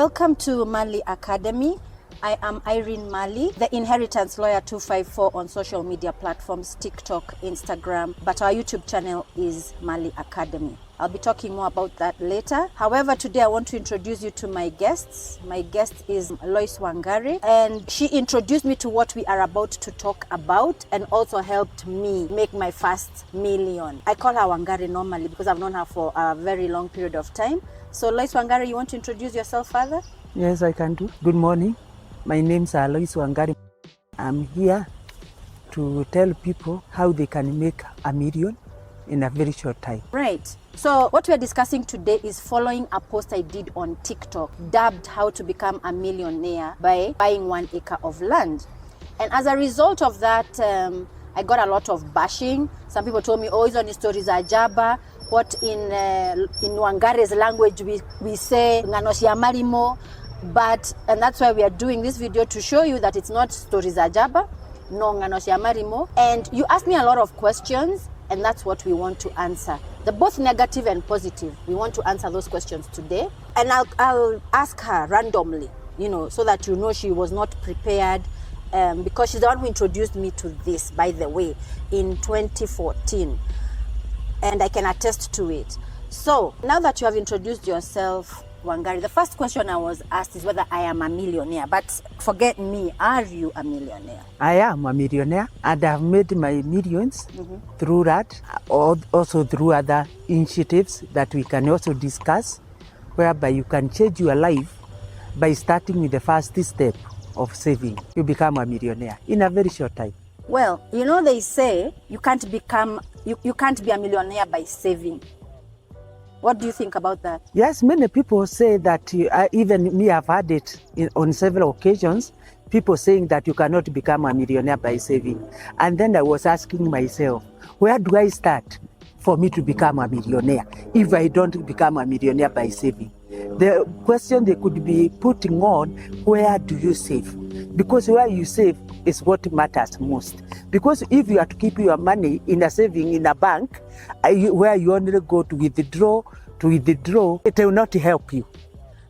Welcome to Mali Academy. I am Irene Mali, the Inheritance Lawyer 254 on social media platforms, TikTok, Instagram, but our YouTube channel is Mali Academy. I'll be talking more about that later. However, today I want to introduce you to my guests. My guest is Lois Wangari, and she introduced me to what we are about to talk about and also helped me make my first million. I call her Wangari normally because I've known her for a very long period of time. So Lois Wangari, you want to introduce yourself further? Yes, I can do. Good morning. My name is Lois Wangari. I'm here to tell people how they can make a million in a very short time. Right. So what we're discussing today is following a post I did on TikTok, dubbed How to Become a Millionaire by Buying 1 Acre of Land. And as a result of that, I got a lot of bashing. Some people told me, oh, hizo ni stories za jaba. What in Wangari's language we say, nganoshi ya marimo. And that's why we are doing this video, to show you that it's not stories za jaba, no nganoshi ya marimo. And you asked me a lot of questions, and that's what we want to answer. They're both negative and positive. We want to answer those questions today. And I'll ask her randomly, so that you know she was not prepared, because she's the one who introduced me to this, by the way, in 2014. And I can attest to it. So now that you have introduced yourself, Wangari, the first question I was asked is whether I am a millionaire. But forget me, are you a millionaire? I am a millionaire, and I've made my millions through that, also through other initiatives that we can also discuss, whereby you can change your life by starting with the first step of saving. You become a millionaire in a very short time. Well, they say you can't be a millionaire by saving. What do you think about that? Yes, many people say that, even me, I've had it on several occasions, people saying that you cannot become a millionaire by saving. And then I was asking myself, where do I start for me to become a millionaire if I don't become a millionaire by saving? The question they could be putting on, where do you save? Because where you save is what matters most. Because if you are to keep your money in a saving in a bank, where you only go to withdraw, it will not help you.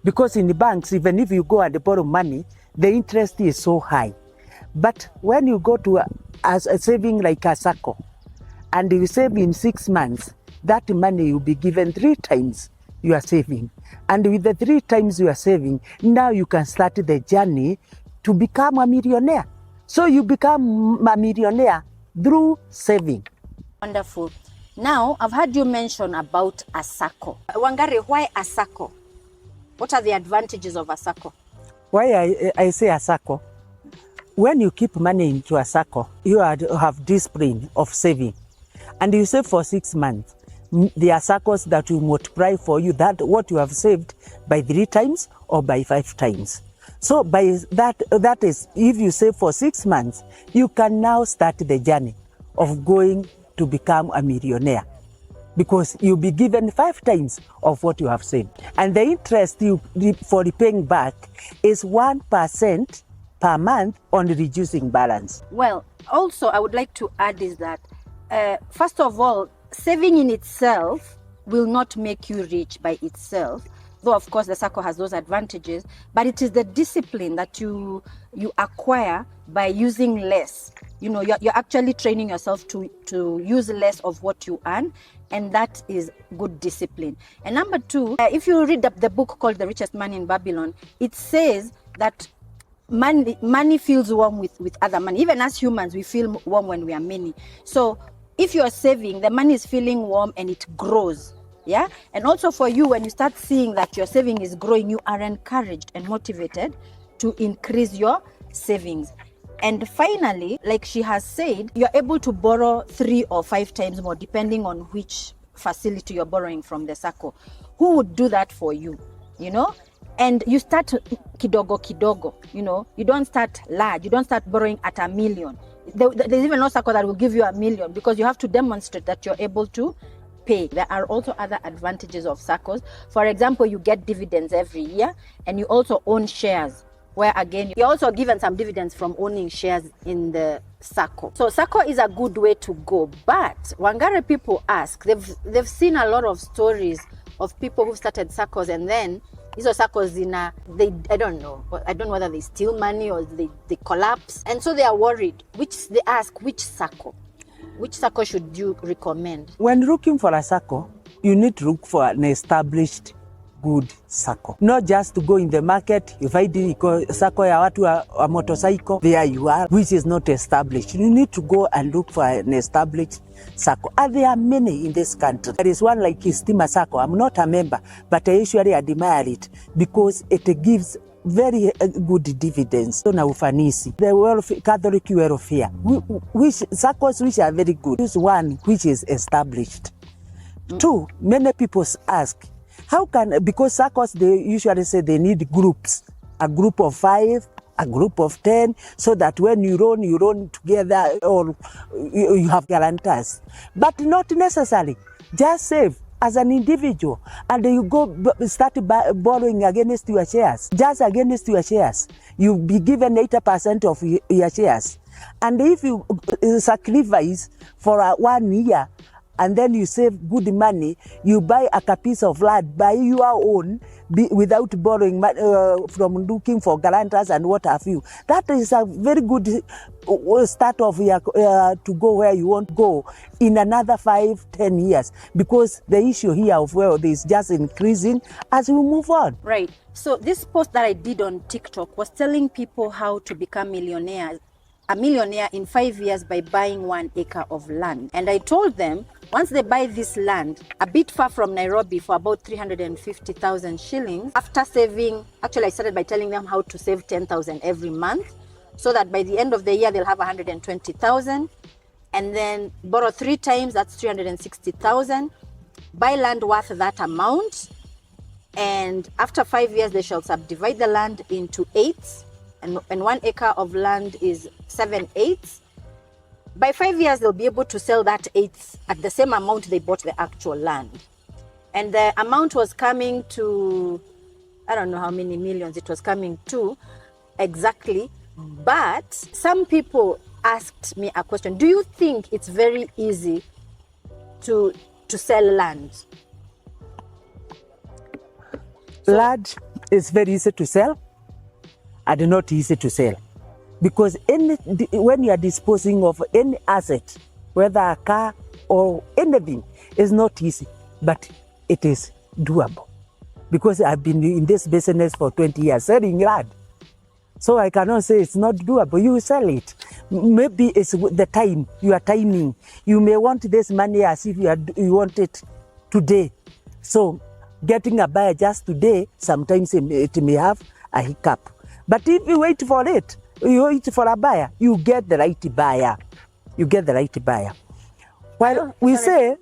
Because in the banks, even if you go and borrow money, the interest is so high. But when you go to a saving like a Sacco, and you save in 6 months, that money will be given 3 times you are saving. And with the 3 times you are saving, now you can start the journey to become a millionaire. So you become a millionaire through saving. Wonderful. Now, I've heard you mention about a Sacco. Wangari, why a Sacco? What are the advantages of a Sacco? Why I say a Sacco? When you keep money into a Sacco, you have discipline of saving. And you save for 6 months. There are Saccos that will multiply for you that what you have saved by 3 times or by 5 times. So by that is, if you save for 6 months, you can now start the journey of going to become a millionaire, because you'll be given 5 times of what you have saved. And the interest for repaying back is 1% per month on reducing balance. Well, also I would like to add is that, first of all, saving in itself will not make you rich by itself. Though, of course, the Sacco has those advantages, but it is the discipline that you acquire by using less. You're actually training yourself to use less of what you earn, and that is good discipline. And number 2, if you read the book called The Richest Man in Babylon, it says that money feels warm with other money. Even as humans, we feel warm when we are many. So if you are saving, the money is feeling warm and it grows. Yeah. And also for you, when you start seeing that your saving is growing, you are encouraged and motivated to increase your savings. And finally, like she has said, you're able to borrow 3 or 5 times more, depending on which facility you're borrowing from the Sacco. Who would do that for you? And you start kidogo kidogo. You don't start large. You don't start borrowing at $1 million. There's even no Sacco that will give you $1 million, because you have to demonstrate that you're able to pay. There are also other advantages of Saccos. For example, you get dividends every year, and you also own shares, where again, you're also given some dividends from owning shares in the Sacco. So Sacco is a good way to go. But Wangari people ask, they've seen a lot of stories of people who started Saccos and then Hizo Saccos I don't know whether they steal money or they collapse, and so they are worried. They ask which Sacco should you recommend? When looking for a Sacco, you need to look for an established good Sacco. Not just to go in the market, you find Sacco ya watu wa motorcycle, there you are, which is not established. You need to go and look for an established Sacco. And there are many in this country. There is one like Stima Sacco. I'm not a member, but I usually admire it because it gives very good dividends. So na ufanisi. The Catholic welfare, which Saccos which are very good. This one which is established. Two, many people ask, how can, because Saccos, they usually say they need groups, a group of 5, a group of 10, so that when you run together or you have guarantors. But not necessarily. Just save as an individual and you go start borrowing against your shares. Just against your shares. You'll be given 80% of your shares. And if you sacrifice for 1 year, and then you save good money, you buy a piece of land by your own without borrowing from looking for guarantors and what have you. That is a very good start of to go where you want to go in another 5-10 years, because the issue here of wealth is just increasing as we move on. Right. So this post that I did on TikTok was telling people how to become a millionaire in 5 years by buying 1 acre of land. And I told them, once they buy this land, a bit far from Nairobi for about 350,000 shillings, after saving, actually I started by telling them how to save 10,000 every month, so that by the end of the year, they'll have 120,000, and then borrow 3 times, that's 360,000, buy land worth that amount, and after 5 years, they shall subdivide the land into 8s, and 1 acre of land is 7 8s. By 5 years, they'll be able to sell that 8s at the same amount they bought the actual land. And the amount was coming to, I don't know how many millions it was coming to exactly. But some people asked me a question. Do you think it's very easy to sell land? Land is very easy to sell and not easy to sell. Because when you are disposing of any asset, whether a car or anything, it's not easy, but it is doable. Because I've been in this business for 20 years, selling land. So I cannot say it's not doable. You sell it. Maybe it's the time, your timing. You may want this money as if you want it today. So getting a buyer just today, sometimes it may have a hiccup. But if you wait for it, you wait for a buyer, you get the right buyer. You get the right buyer. While we say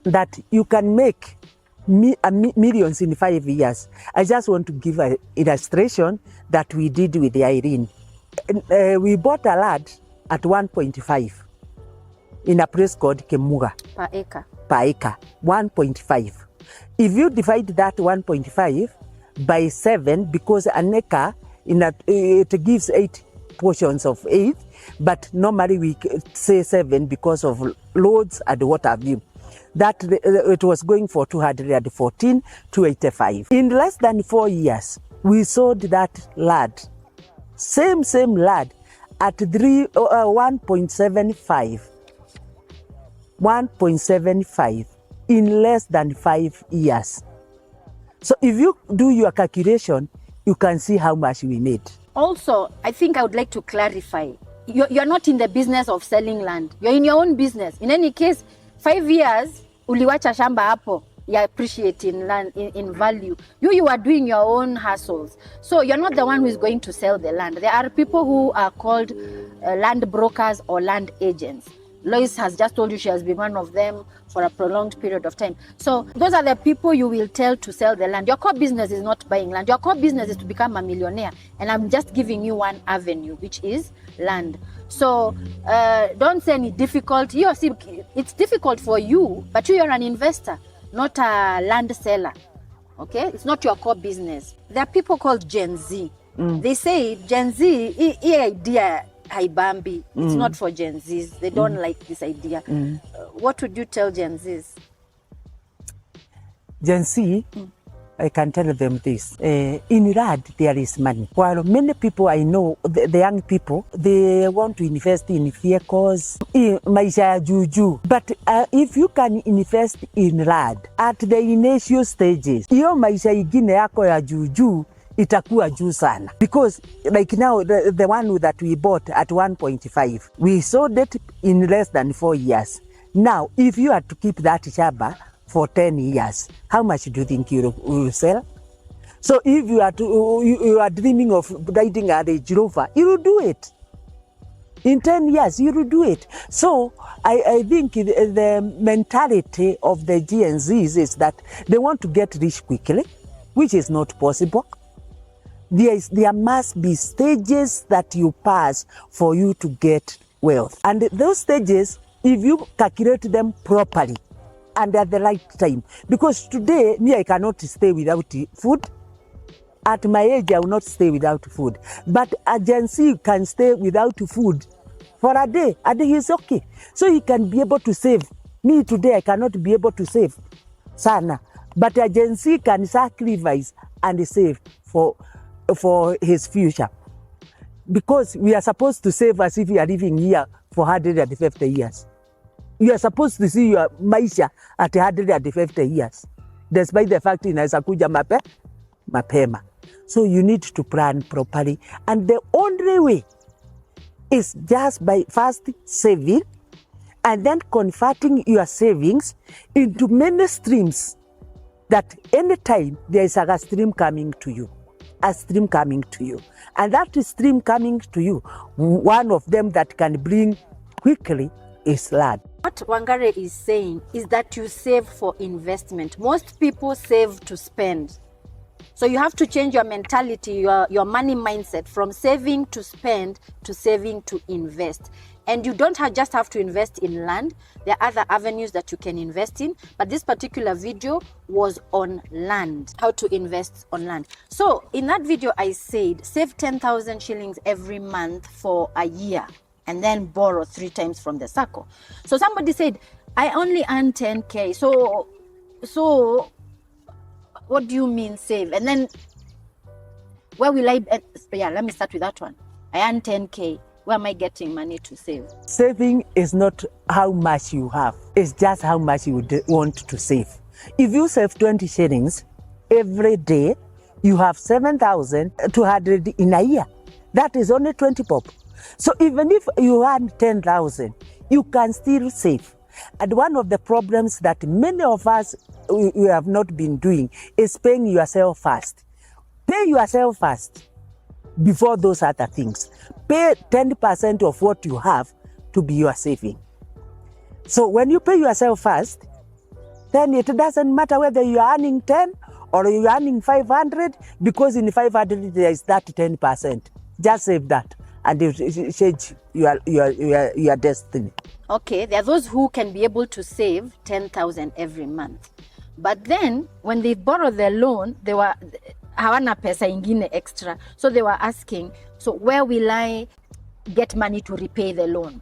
that you can make millions in 5 years, I just want to give an illustration that we did with Irene. We bought a land at 1.5 in a place called Kemuga. Per acre. Per acre, 1.5. If you divide that 1.5 by 7, because an acre, it gives 8 portions of 8, but normally we say 7 because of loads and what have you. That it was going for 214, 285. In less than 4 years, we sold that land, same land, at 1.75. 1.75 in less than 5 years. So if you do your calculation, you can see how much we made. Also, I think I would like to clarify. You're not in the business of selling land. You're in your own business. In any case, 5 years, uliwacha shamba hapo, you appreciate in land, in value. You are doing your own hustles. So you're not the one who is going to sell the land. There are people who are called land brokers or land agents. Lois has just told you she has been one of them for a prolonged period of time. So those are the people you will tell to sell the land. Your core business is not buying land. Your core business is to become a millionaire. And I'm just giving you one avenue, which is land. So don't say any difficult. See, it's difficult for you, but you're an investor, not a land seller. Okay? It's not your core business. There are people called Gen Z. They say Gen Z, idea haibambi. It's not for Gen Zs. They don't like this idea. What would you tell Gen Zs? Gen Z, I can tell them this. In RAD, there is money. While many people I know, the young people, they want to invest in vehicles, in maisha ya juju. But if you can invest in RAD at the initial stages, hiyo maisha ingine yako ya juju itakuwa juu sana. Because like now, the one that we bought at 1.5, we sold it in less than 4 years. Now, if you are to keep that shamba for 10 years, how much do you think you will sell? So if you are dreaming of riding a Range Rover, you will do it. In 10 years, you will do it. So I think the mentality of the Gen Zs is that they want to get rich quickly, which is not possible. There must be stages that you pass for you to get wealth. And those stages, if you calculate them properly and at the right time, because today, me, I cannot stay without food. At my age, I will not stay without food. But a Gen Z can stay without food for a day. A day is okay. So he can be able to save. Me today, I cannot be able to save. Sana. But a Gen Z can sacrifice and save for his future. Because we are supposed to save as if we are living here for 150 years. You are supposed to see your maisha at 150 years, despite the fact inaweza kuja mapema. So you need to plan properly. And the only way is just by first saving and then converting your savings into many streams, that anytime there is a stream coming to you. A stream coming to you. And that stream coming to you, one of them that can bring quickly is land. What Wangare is saying is that you save for investment. Most people save to spend. So you have to change your mentality, your money mindset from saving to spend to saving to invest. And you don't just have to invest in land. There are other avenues that you can invest in. But this particular video was on land, how to invest on land. So in that video, I said, save 10,000 shillings every month for a year and then borrow 3 times from the Sacco. So somebody said, I only earn 10K. So what do you mean save? And then where will I, let me start with that one. I earn 10K. Where am I getting money to save? Saving is not how much you have. It's just how much you want to save. If you save 20 shillings every day, you have 7,200 in a year. That is only 20 bob. So even if you earn 10,000, you can still save. And one of the problems that many of us we have not been doing is paying yourself first. Pay yourself first before those other things. Pay 10% of what you have to be your saving. So when you pay yourself first, then it doesn't matter whether you are earning 10 or you are earning 500, because in 500 there is that 10%. Just save that and it change your destiny. Okay, there are those who can be able to save 10,000 every month. But then when they borrow their loan, they were hawana pesa ingine extra. So they were asking, so where will I get money to repay the loan?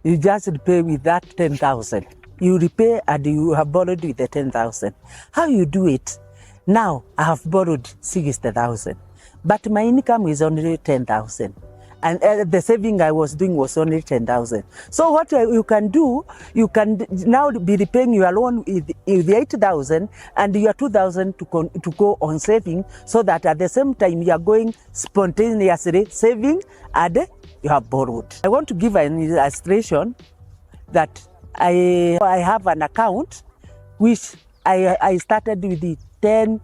You just repay with that 10,000. You repay and you have borrowed with the 10,000. How you do it? Now I have borrowed 60,000, but my income is only 10,000. And the saving I was doing was only 10,000. So what you can do, you can now be repaying your loan with the 8,000 and your 2,000 to go on saving, so that at the same time you are going spontaneously saving and you have borrowed. I want to give an illustration that I have an account which I started with the 10,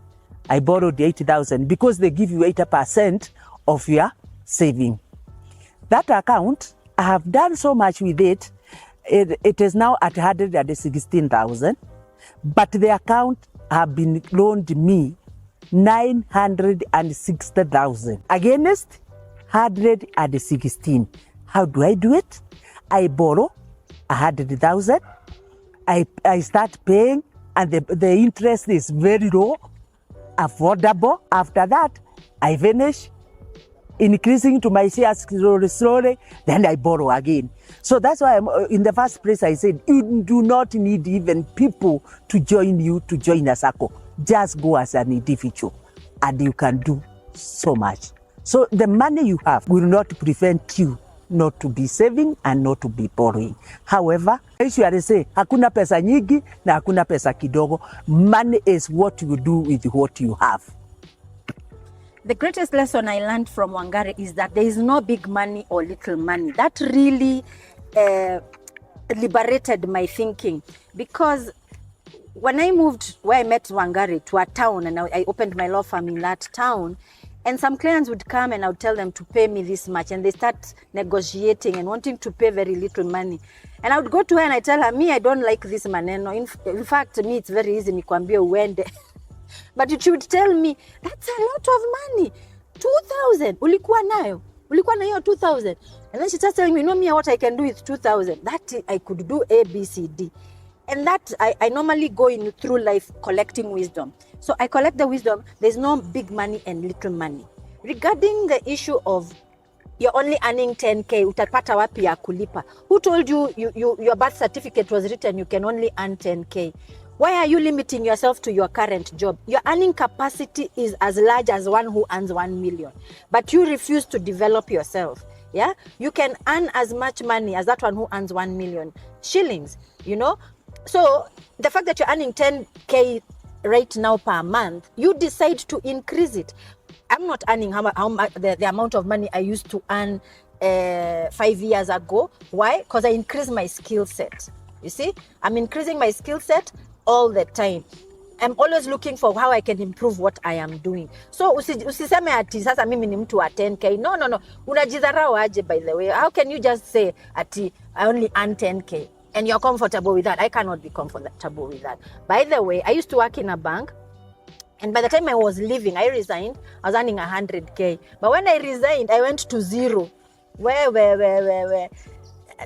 I borrowed the 8,000 because they give you 80% of your saving. That account, I have done so much with it. It is now at 116,000, but the account have been loaned me 960,000 against 116. How do I do it? I borrow 100,000. I start paying, and the interest is very low, affordable. After that, I finish increasing to my shares slowly, then I borrow again. So that's why in the first place I said, you do not need even people to join you to join a Sacco. just go as an individual and you can do so much. So the money you have will not prevent you not to be saving and not to be borrowing. However, I usually say, hakuna pesa nyingi na hakuna pesa kidogo. Money is what you do with what you have. The greatest lesson I learned from Wangari is that there is no big money or little money. That really liberated my thinking, because when I moved where I met Wangari to a town and I opened my law firm in that town, and some clients would come and I would tell them to pay me this much, and they start negotiating and wanting to pay very little money. And I would go to her and I tell her, me, I don't like this maneno. In fact, me, it's very easy, nikwambie uende. But she would tell me, that's a lot of money. 2,000. Ulikuwa nayo? Ulikuwa na hiyo 2,000? And then she starts telling me, no, me, what I can do with 2,000. That I could do A, B, C, D. And that I normally go in through life collecting wisdom. So I collect the wisdom. There's no big money and little money. Regarding the issue of you're only earning 10K, utapata wapi ya kulipa? Who told you, your birth certificate was written you can only earn 10K? Why are you limiting yourself to your current job? Your earning capacity is as large as one who earns 1 million, but you refuse to develop yourself. Yeah, you can earn as much money as that one who earns 1 million shillings, you know? So the fact that you're earning 10K right now per month, you decide to increase it. I'm not earning the amount of money I used to earn 5 years ago. Why? Because I increased my skill set. You see, I'm increasing my skill set all the time. I'm always looking for how I can improve what I am doing. So usiseme ati sasa mimi ni mtu wa 10K. No. Unajidharau aje, by the way. How can you just say ati I only earn 10K and you're comfortable with that? I cannot be comfortable with that. By the way, I used to work in a bank, and by the time I was leaving, I resigned, I was earning 100K. But when I resigned, I went to zero. Where?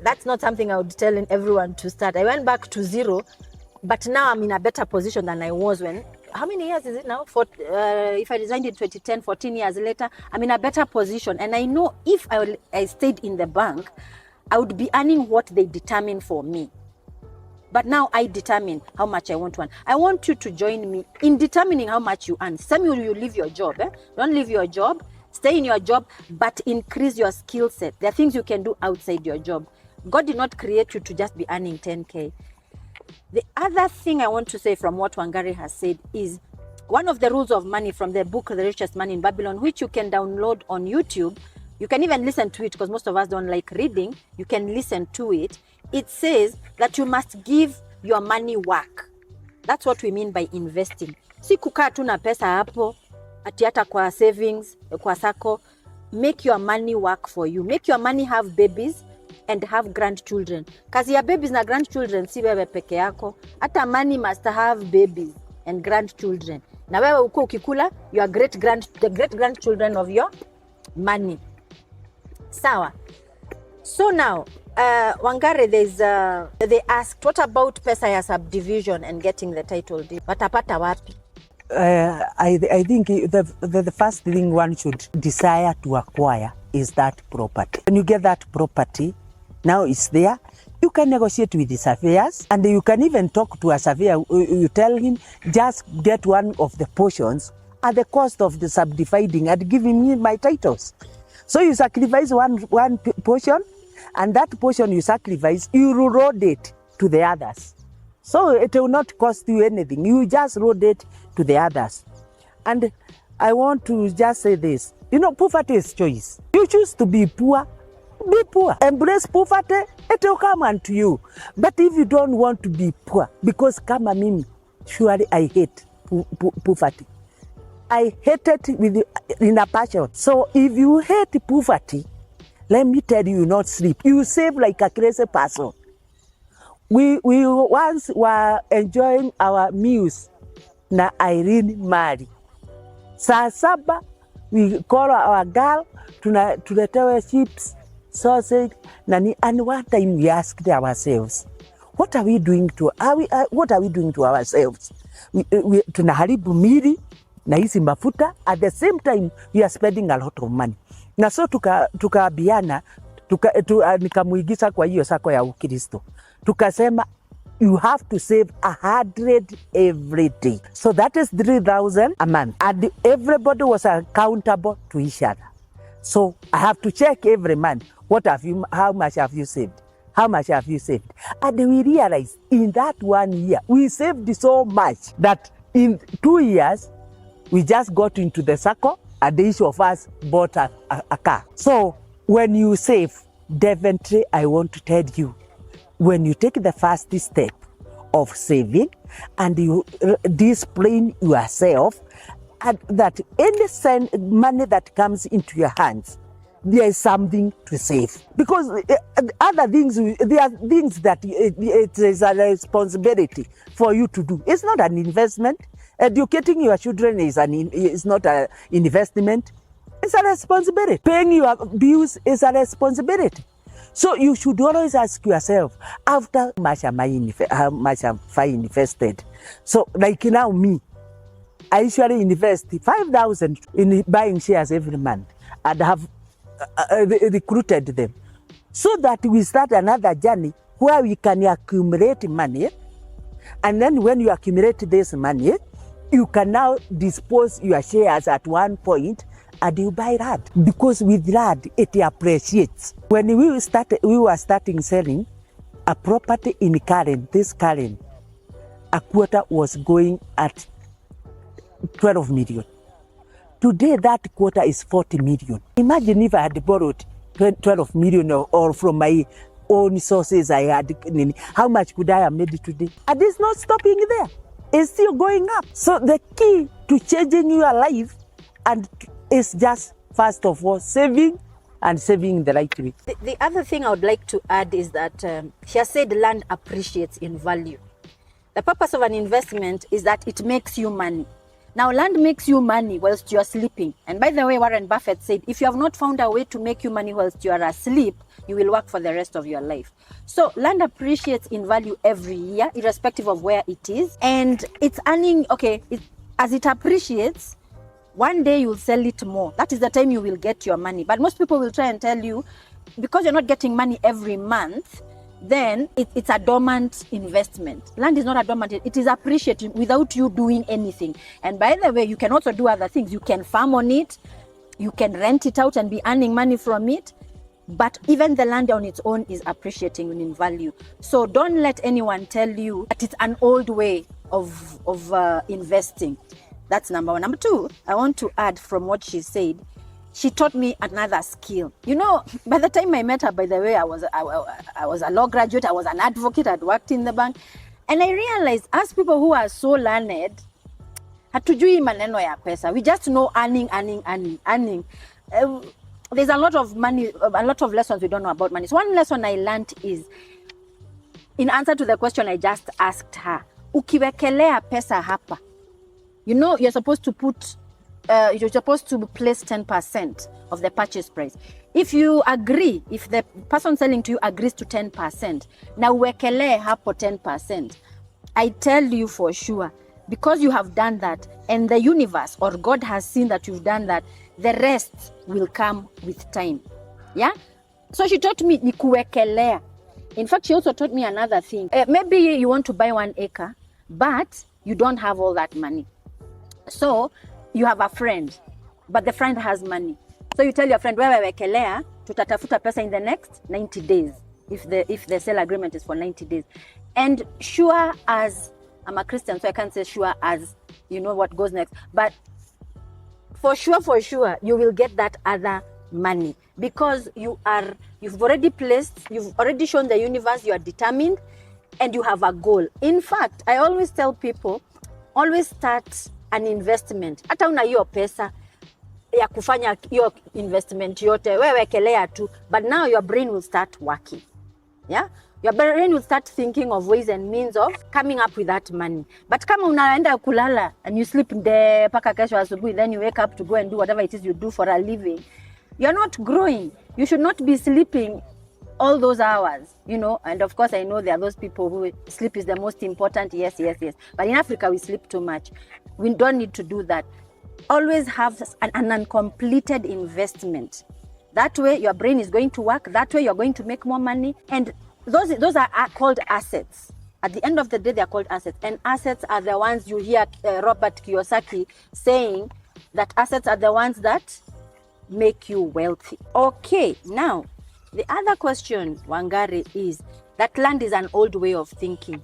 That's not something I would tell everyone to start. I went back to zero, but now I'm in a better position than I was when, how many years is it now? If I resigned in 2010, 14 years later, I'm in a better position. And I know if I stayed in the bank, I would be earning what they determine for me. But now I determine how much I want to earn. I want you to join me in determining how much you earn. Some of you leave your job. Don't leave your job. Stay in your job, but increase your skill set. There are things you can do outside your job. God did not create you to just be earning 10K. The other thing I want to say from what Wangari has said is one of the rules of money from the book, The Richest Man in Babylon, which you can download on YouTube. You can even listen to it because most of us don't like reading. You can listen to it. It says that you must give your money work. That's what we mean by investing. Si kukaa tu na pesa hapo, ati hata kwa savings, kwa Sacco. Make your money work for you. Make your money have babies and have grandchildren. Kazi ya babies na grandchildren si wewe peke yako. Hata money must have babies and grandchildren. Na wewe uko ukikula, the great grandchildren of your money. Sawa. So now, Wangari, they asked, what about pesa ya subdivision and getting the title deed? Watapata wapi? I think the first thing one should desire to acquire is that property. When you get that property, now it's there, you can negotiate with the surveyors, and you can even talk to a surveyor. You tell him, just get one of the portions at the cost of the subdividing and giving me my titles. So you sacrifice one portion, and that portion you sacrifice, you road it to the others. So it will not cost you anything. You just road it to the others. And I want to just say this. You know, poverty is choice. You choose to be poor, be poor. Embrace poverty, it will come unto you. But if you don't want to be poor, because kama mimi, surely I hate poverty. I hate it in a passion. So if you hate poverty, let me tell you, not sleep. You save like a crazy person. We once were enjoying our meals na Irene Mari. Saa saba, we call our girl, tuletewe chips, sausage, and one time we asked ourselves, what are we doing to ourselves? Tunaharibu mili na hizi mafuta, at the same time we are spending a lot of money. Na so tukaambiana, nikamuigiza kwa hiyo Sacco ya Ukristo. Tukasema you have to save 100 every day. So that is 3,000 a month. And everybody was accountable to each other. So I have to check every month, how much have you saved? How much have you saved? And we realized in that 1 year, we saved so much that in 2 years, we just got into the Sacco and each of us bought a car. So when you save, definitely I want to tell you, when you take the first step of saving and you discipline yourself, and that any money that comes into your hands, there is something to save. Because other things, there are things that it is a responsibility for you to do. It's not an investment. Educating your children is not an investment. It's a responsibility. Paying your bills is a responsibility. So you should always ask yourself, after how much have I invested? So like now me, I usually invest 5,000 in buying shares every month and have recruited them, so that we start another journey where we can accumulate money, and then when you accumulate this money, you can now dispose your shares at one point and you buy land, because with land it appreciates. When we were starting selling a property in Karen, a quarter was going at 12 million. Today, that quarter is 40 million. Imagine if I had borrowed 12 million or from my own sources I had, how much could I have made today? And it's not stopping there. It's still going up. So the key to changing your life is just, first of all, saving and saving the right way. The other thing I would like to add is that she has said land appreciates in value. The purpose of an investment is that it makes you money. Now, land makes you money whilst you are sleeping. And by the way, Warren Buffett said, if you have not found a way to make you money whilst you are asleep, you will work for the rest of your life. So land appreciates in value every year, irrespective of where it is. And it's earning, as it appreciates, one day you'll sell it more. That is the time you will get your money. But most people will try and tell you, because you're not getting money every month, then it's a dormant investment. Land is not a dormant, it is appreciating without you doing anything. And by the way, you can also do other things. You can farm on it, you can rent it out and be earning money from it. But even the land on its own is appreciating in value. So don't let anyone tell you that it's an old way of investing. That's number one. Number two, I want to add from what she said. She taught me another skill. You know, by the time I met her, by the way, I was a law graduate, I was an advocate, I'd worked in the bank. And I realized, as people who are so learned, hatujui maneno ya pesa. We just know earning. There's a lot of money, a lot of lessons we don't know about money. So one lesson I learned is, in answer to the question I just asked her, ukiwekelea pesa hapa, you know, you're supposed to place 10% of the purchase price. If you agree, if the person selling to you agrees to 10%, na uwekelee hapo 10%, I tell you for sure, because you have done that, and the universe or God has seen that you've done that, the rest will come with time. Yeah? So she taught me ni kuwekelea. In fact, she also taught me another thing. Maybe you want to buy 1 acre, but you don't have all that money. So you have a friend, but the friend has money. So you tell your friend, wewe wekelea, tutatafuta pesa in the next 90 days, if the sale agreement is for 90 days. And sure as, I'm a Christian, so I can't say sure as, you know what goes next. But for sure, you will get that other money, because you've already placed, you've already shown the universe you are determined, and you have a goal. In fact, I always tell people, always start an investment. Hata una hiyo pesa ya kufanya hiyo investment yote, wewe wekelea tu, but now your brain will start working. Yeah? Your brain will start thinking of ways and means of coming up with that money. But kama unaenda kulala and you sleep there paka kesho asubuhi, then you wake up to go and do whatever it is you do for a living, you're not growing. You should not be sleeping all those hours, you know. And of course, I know there are those people who sleep is the most important. Yes. But in Africa, we sleep too much. We don't need to do that. Always have an uncompleted investment. That way, your brain is going to work. That way, you're going to make more money. And those are called assets. At the end of the day, they're called assets. And assets are the ones you hear Robert Kiyosaki saying that assets are the ones that make you wealthy. Okay, now, the other question, Wangari, is that land is an old way of thinking.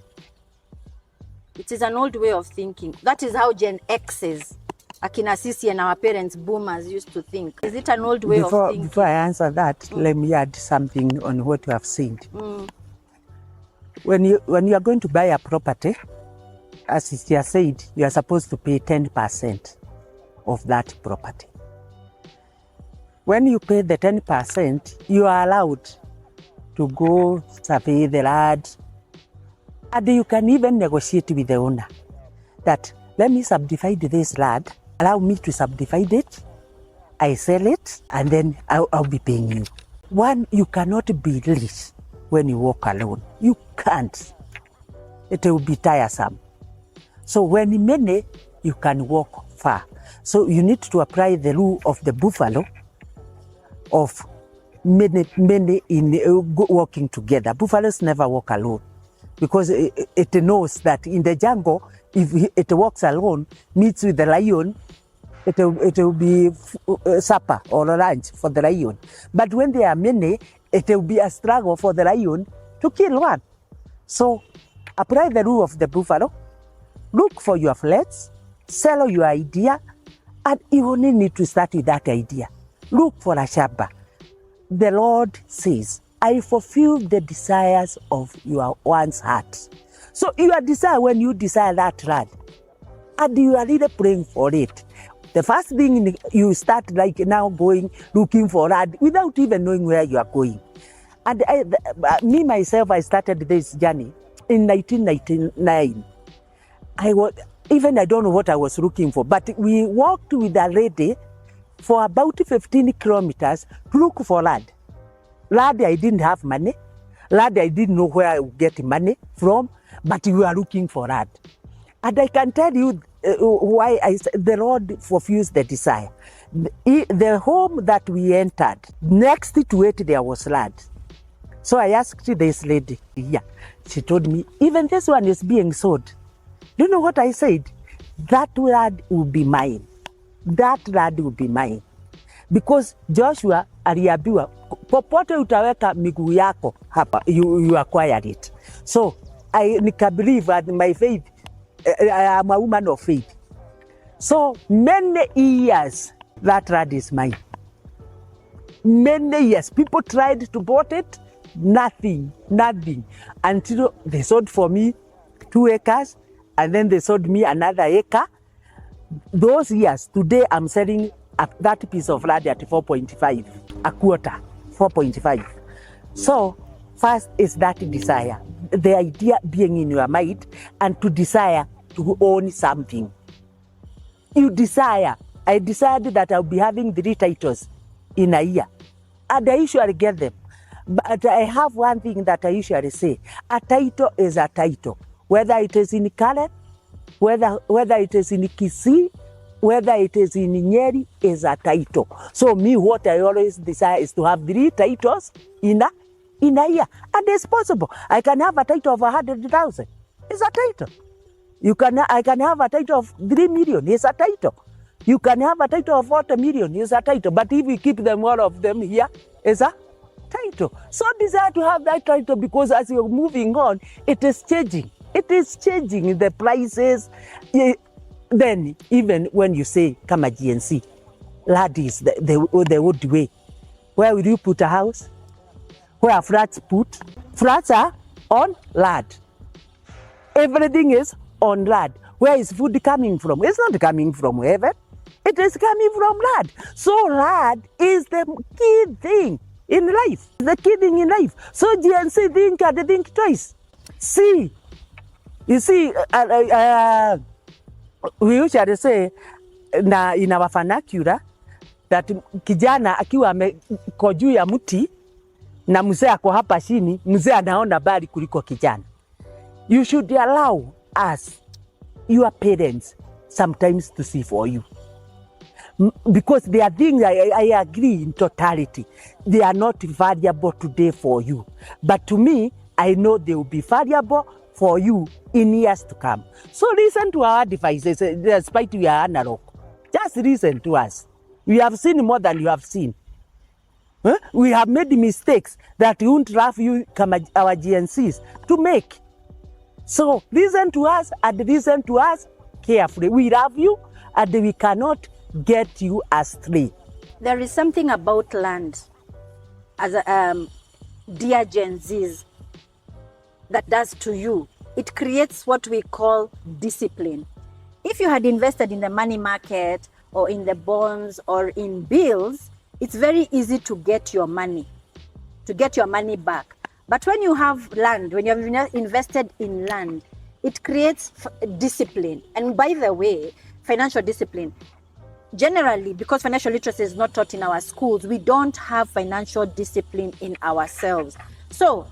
It is an old way of thinking. That is how Gen X's, akina sisi and our parents, boomers, used to think. Is it an old way of thinking? Before I answer that, let me add something on what you have said. When you are going to buy a property, as it has said, you are supposed to pay 10% of that property. When you pay the 10%, you are allowed to go survey the land, and you can even negotiate with the owner that, let me subdivide this land, allow me to subdivide it, I sell it, and then I'll be paying you. One, you cannot be rich when you walk alone. You can't. It will be tiresome. So when many, you can walk far. So you need to apply the rule of the buffalo of many in walking together. Buffaloes never walk alone because it knows that in the jungle, if it walks alone, meets with the lion, it will be supper or lunch for the lion. But when there are many, it will be a struggle for the lion to kill one. So apply the rule of the buffalo, look for your flats, sell your idea, and you only need to start with that idea. Look for a shamba. The Lord says, I fulfill the desires of your one's heart. So your desire, when you desire that land, and you are really praying for it, the first thing you start like now going, looking for land without even knowing where you are going. And me myself, I started this journey in 1999. I don't know what I was looking for, but we walked with a lady for about 15 kilometers to look for land. Land, I didn't have money. Land, I didn't know where I would get money from, but we were looking for land. And I can tell you why the Lord fulfills the desire. The home that we entered, next to it there was land. So I asked this lady, she told me, even this one is being sold. Do you know what I said? That land will be mine. That land will be mine. Because Joshua aliambiwa, popote utaweka miguu yako hapa, you acquire it. So I believe that my faith, I am a woman of faith. So many years, that land is mine. Many years, people tried to bought it, nothing, until they sold for me 2 acres, and then they sold me another acre. Those years, today I'm selling that piece of land at 4.5, a quarter, 4.5. So first is that desire, the idea being in your mind, and to desire to own something. You desire. I decided that I'll be having 3 titles in a year, and I usually get them. But I have one thing that I usually say: a title is a title, whether it is in Karen, whether it is in Kisii, whether it is in Nyeri, is a title. So me, what I always desire is to have 3 titles in a year, and it's possible. I can have a title of 100,000. It's a title. I can have a title of 3 million. It's a title. You can have a title of 40 million. It's a title. But if you keep them, all of them here, it's a title. So desire to have that title, because as you're moving on, it is changing. It is changing the prices. Then even when you say kama GNC, land is the old way. Where will you put a house? Where are flats put? Flats are on land. Everything is on land. Where is food coming from? It's not coming from heaven. It is coming from land. So land is the key thing in life. The key thing in life. So GNC think twice. See, you see, we usually say in our vernacular that kijana akiwa ameko juu ya mti na mzee ako hapa chini, mzee anaona bali kuliko kijana. You should allow us, your parents, sometimes to see for you. Because there are things I agree in totality. They are not valuable today for you. But to me, I know they will be valuable for you in years to come. So listen to our advices, despite we are analog. Just listen to us. We have seen more than you have seen. We have made mistakes that we won't have you, our GNCs, to make. So listen to us and listen to us carefully. We love you and we cannot get you astray. There is something about land, as a, dear Gen Zs, that does to you. It creates what we call discipline. If you had invested in the money market or in the bonds or in bills, it's very easy to get your money back. But when you have land, when you have invested in land, it creates discipline. And by the way, financial discipline, generally, because financial literacy is not taught in our schools, we don't have financial discipline in ourselves. So,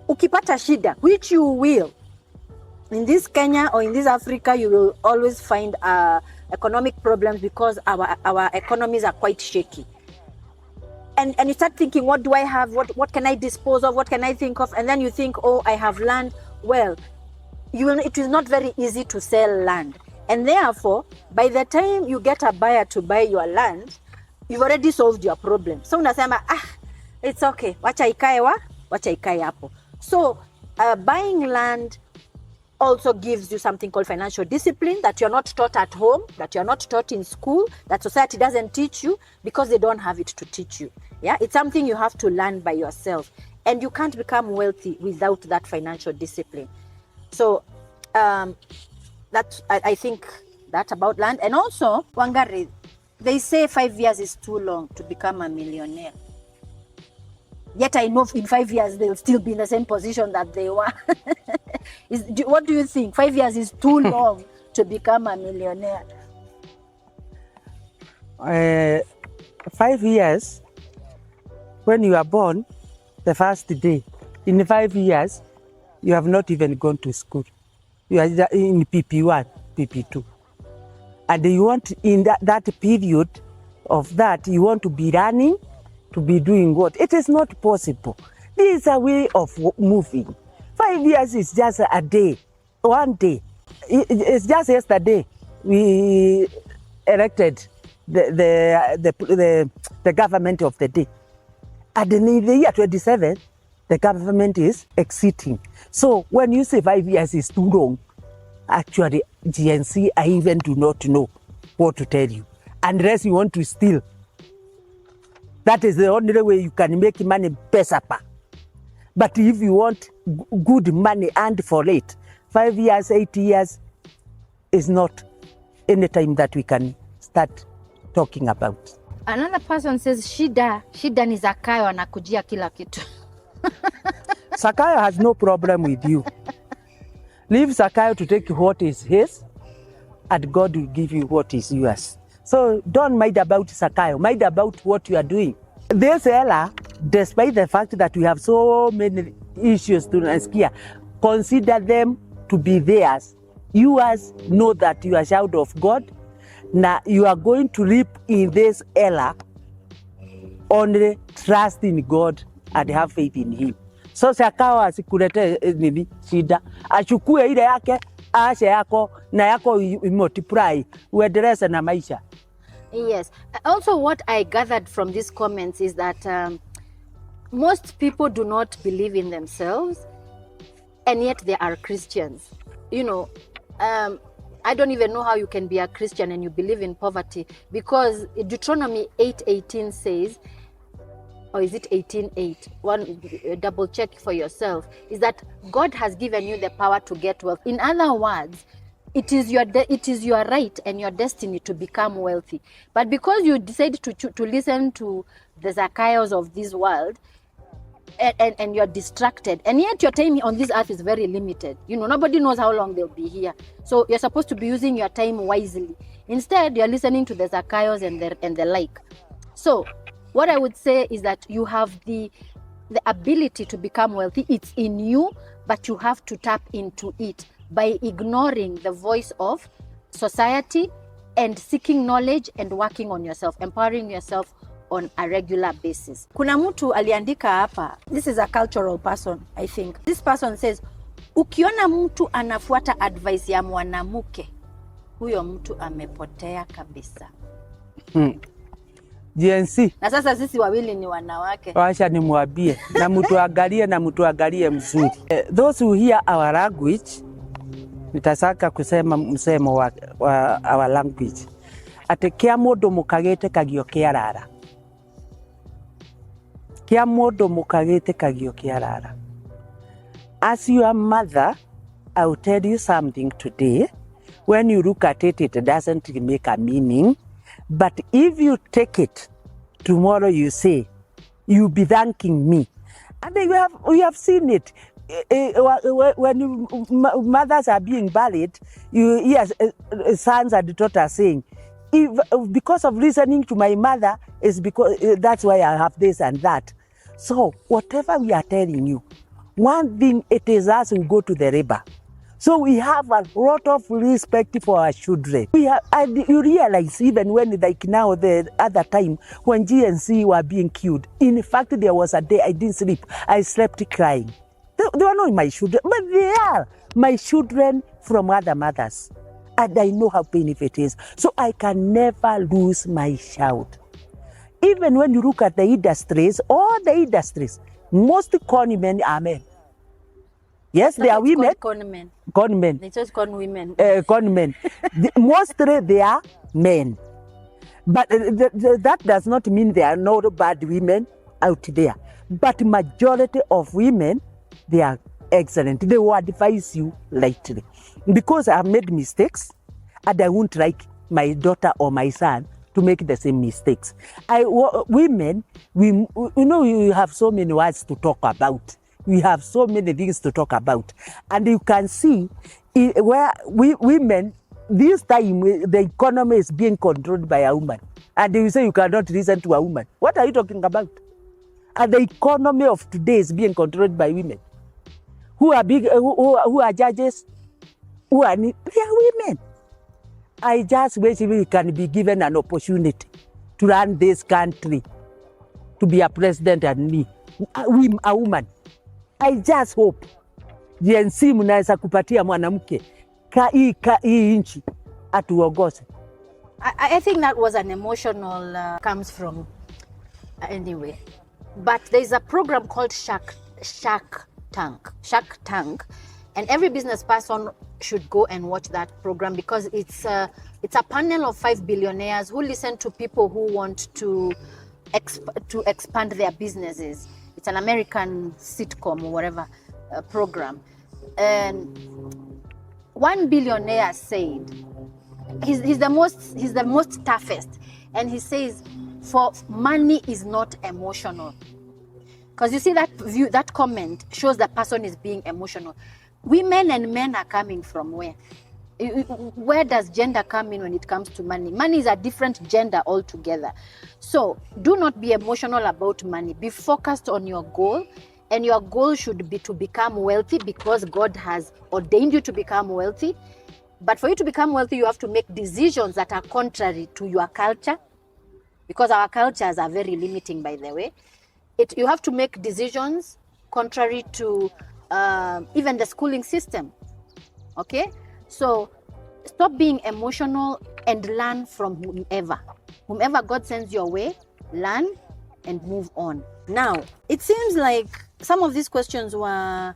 ukipata shida, which you will, in this Kenya or in this Africa, you will always find economic problems because our economies are quite shaky. And you start thinking, what do I have? What can I dispose of? What can I think of? And then you think, oh, I have land. Well, it is not very easy to sell land. And therefore, by the time you get a buyer to buy your land, you've already solved your problem. So unasema, it's okay. Wacha ikae hapo. So buying land also gives you something called financial discipline that you're not taught at home, that you're not taught in school, that society doesn't teach you because they don't have it to teach you. Yeah, it's something you have to learn by yourself. And you can't become wealthy without that financial discipline. So I think that about land. And also, Wangari, they say 5 years is too long to become a millionaire. Yet I know in 5 years they'll still be in the same position that they were. What do you think? 5 years is too long to become a millionaire? 5 years, when you are born, the first day, in 5 years, you have not even gone to school. You are in PP1, PP2. And you want, in that period of that, you want to be running, to be doing what? It is not possible. This is a way of moving. 5 years is just a day, 1 day. It's just yesterday we elected the government of the day. And in the year 27, the government is exiting. So when you say 5 years is too long, actually GNC, I even do not know what to tell you. Unless you want to steal. That is the only way you can make money pesa pa. But if you want good money and for it, 5 years, 8 years is not any time that we can start talking about. Another person says, shida ni Zakayo anakujia kila kitu. Zakayo has no problem with you. Leave Zakayo to take what is his, and God will give you what is yours. So don't mind about Zakayo, mind about what you are doing. This Ella, despite the fact that we have so many issues to nasikia, consider them to be theirs. Yours, know that you are a child of God. Now you are going to reap in this Ella. Only trust in God and have faith in Him. So Zakayo asikulete nini shida, achukue ile yake, aashe yako na yako multiply, uendeleze na maisha. Yes. Also, what I gathered from these comments is that most people do not believe in themselves, and yet they are Christians. You know, I don't even know how you can be a Christian and you believe in poverty, because Deuteronomy 8:18 says, or is it 18:8? One, double check for yourself, is that God has given you the power to get wealth. In other words, it is your right and your destiny to become wealthy. But because you decide to listen to the Zaccaios of this world, and you're distracted, and yet your time on this earth is very limited. You know, nobody knows how long they'll be here. So you're supposed to be using your time wisely. Instead, you're listening to the Zaccaios and the like. So what I would say is that you have the ability to become wealthy. It's in you, but you have to tap into it by ignoring the voice of society and seeking knowledge and working on yourself, empowering yourself on a regular basis. Kuna mtu aliandika hapa, this is a cultural person, I think. This person says, Ukiona mtu anafuata advice ya mwanamke, huyo mtu amepotea kabisa. GNC. Na sasa sisi wawili ni wanawake. Wacha nimwambie na mtu angalie mzuri. Those who hear our language, nitasaka kusema msemo wa our language. Ate kia mundu mukagite kagio kiarara. Kia mundu mukagite kagio kiarara. As your mother, I will tell you something today. When you look at it, it doesn't make a meaning. But if you take it, tomorrow you say, you'll be thanking me. And we have seen it. When mothers are being buried, you hear sons and daughters saying, because of listening to my mother, is because that's why I have this and that. So whatever we are telling you, one thing, it is us who go to the river. So we have a lot of respect for our children. And you realize even when, like now, the other time when GNC were being killed, in fact, there was a day I didn't sleep. I slept crying. They were not my children, but they are my children from other mothers. And I know how painful it is. So I can never lose my child. Even when you look at the industries, all the industries, most conmen are men. Yes, they are women. Conmen. Conmen. It's just con women. Conmen. Mostly they are men. But that does not mean there are no bad women out there. But majority of women, they are excellent. They will advise you lightly. Because I have made mistakes, and I won't like my daughter or my son to make the same mistakes. Women, we have so many words to talk about. We have so many things to talk about. And you can see where women, this time the economy is being controlled by a woman. And you say you cannot listen to a woman. What are you talking about? And the economy of today is being controlled by women. Who are big? Who are judges? They are women. I just wish we can be given an opportunity to run this country, to be a president and me, a woman. I just hope GNC mnaweza kupatia mwanamke hii nchi atuongoze. I think that was an emotional comes from anyway. But there's a program called Shark Tank, and every business person should go and watch that program because it's a panel of 5 billionaires who listen to people who want to expand their businesses. It's an American sitcom or whatever program. And one billionaire said, he's the most toughest. And he says, for money is not emotional. Because you see that comment shows the person is being emotional. Women and men are coming from where? Where does gender come in when it comes to money? Money is a different gender altogether. So do not be emotional about money. Be focused on your goal, and your goal should be to become wealthy because God has ordained you to become wealthy. But for you to become wealthy, you have to make decisions that are contrary to your culture, because our cultures are very limiting, by the way. You have to make decisions contrary to even the schooling system. Okay? So stop being emotional and learn from whomever. Whomever God sends your way, learn and move on. Now, it seems like some of these questions were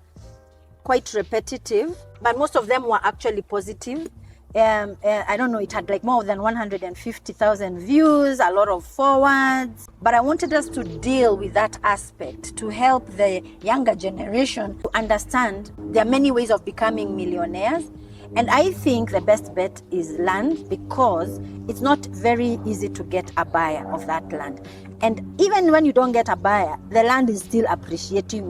quite repetitive, but most of them were actually positive. I don't know, it had like more than 150,000 views, a lot of forwards. But I wanted us to deal with that aspect to help the younger generation to understand there are many ways of becoming millionaires. And I think the best bet is land, because it's not very easy to get a buyer of that land. And even when you don't get a buyer, the land is still appreciating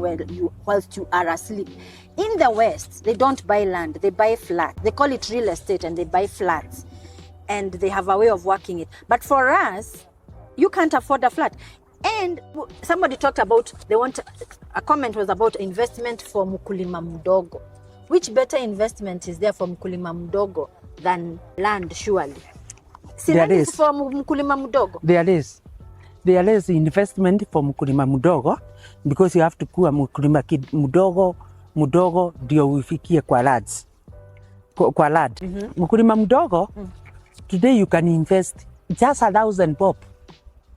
whilst you are asleep. In the West, they don't buy land, they buy flats. They call it real estate and they buy flats. And they have a way of working it. But for us, you can't afford a flat. And somebody talked about, a comment was about investment for mkulima mdogo. Which better investment is there for mkulima mdogo than land, surely? There is. For mkulima mdogo? There is. There is investment for mkulima mdogo, because you have to kuwa mkulima mdogo mdogo ndio ufikie kwa lads. Kwa lad. Mkulima mdogo, today you can invest just 1,000 bob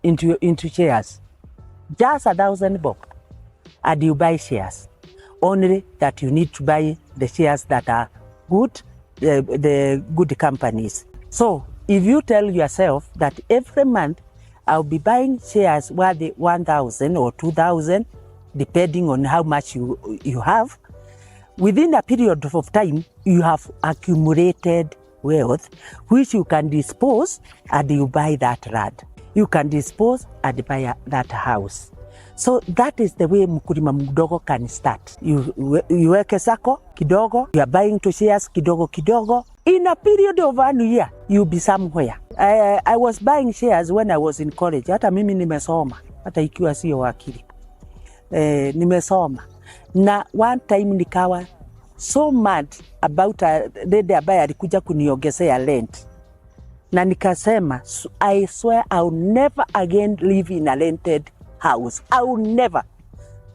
into shares. Just 1,000 bob. And you buy shares. Only that you need to buy the shares that are good, the good companies. So if you tell yourself that every month I'll be buying shares worth 1,000 or 2,000, depending on how much you have, within a period of time, you have accumulated wealth, which you can dispose and you buy that land. You can dispose and buy that house. So that is the way mkulima mdogo can start. You weke Sacco kidogo, you are buying to shares kidogo kidogo. In a period of 1 year, you'll be somewhere. I was buying shares when I was in college. Hata mimi nimesoma, hata ikiwa sio wakili. Nimesoma. Na one time nikawa so mad about a lady ambaye alikuja kuniongezea rent. Na nikasema, I swear I'll never again live in a rented house. I will never.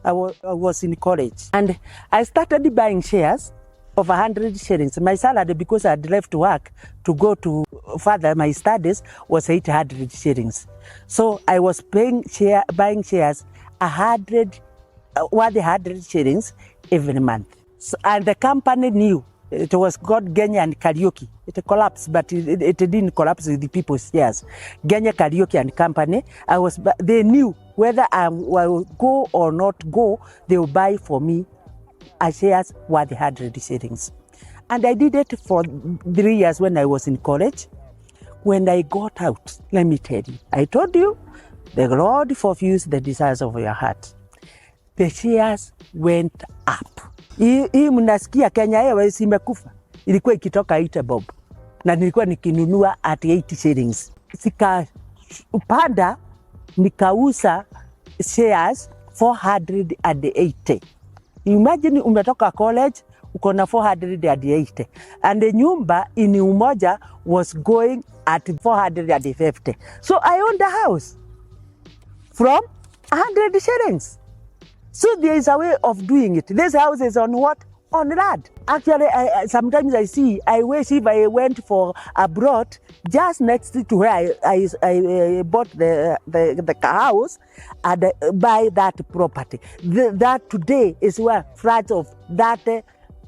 I was in college. And I started buying shares of 100 shillings. My salary, because I had left work to go to further my studies, was 800 shillings. So I was buying shares 100 shillings every month. So, and the company knew it was called Genya and Karaoke. It collapsed, but it didn't collapse with the people's shares. Genya Karaoke and Company. They knew whether I will go or not go, they will buy for me a shares worth 100 shillings. And I did it for 3 years when I was in college. When I got out, let me tell you, I told you, the Lord fulfills the desires of your heart. The shares went up. Hii mnasikia Kenya Airways imekufa. Ilikuwa ikitoka 8 bob. Na nilikuwa nikinunua at 80 shillings. Sikapanda nikauza shares 480. Imagine umetoka college uko na 480. And the nyumba in Umoja was going at 450. So I owned a house from 100 shillings. So there is a way of doing it. This house is on what? On land. Actually, sometimes I wish if I went for abroad, just next to where I bought the house and buy that property. That today is where flats of that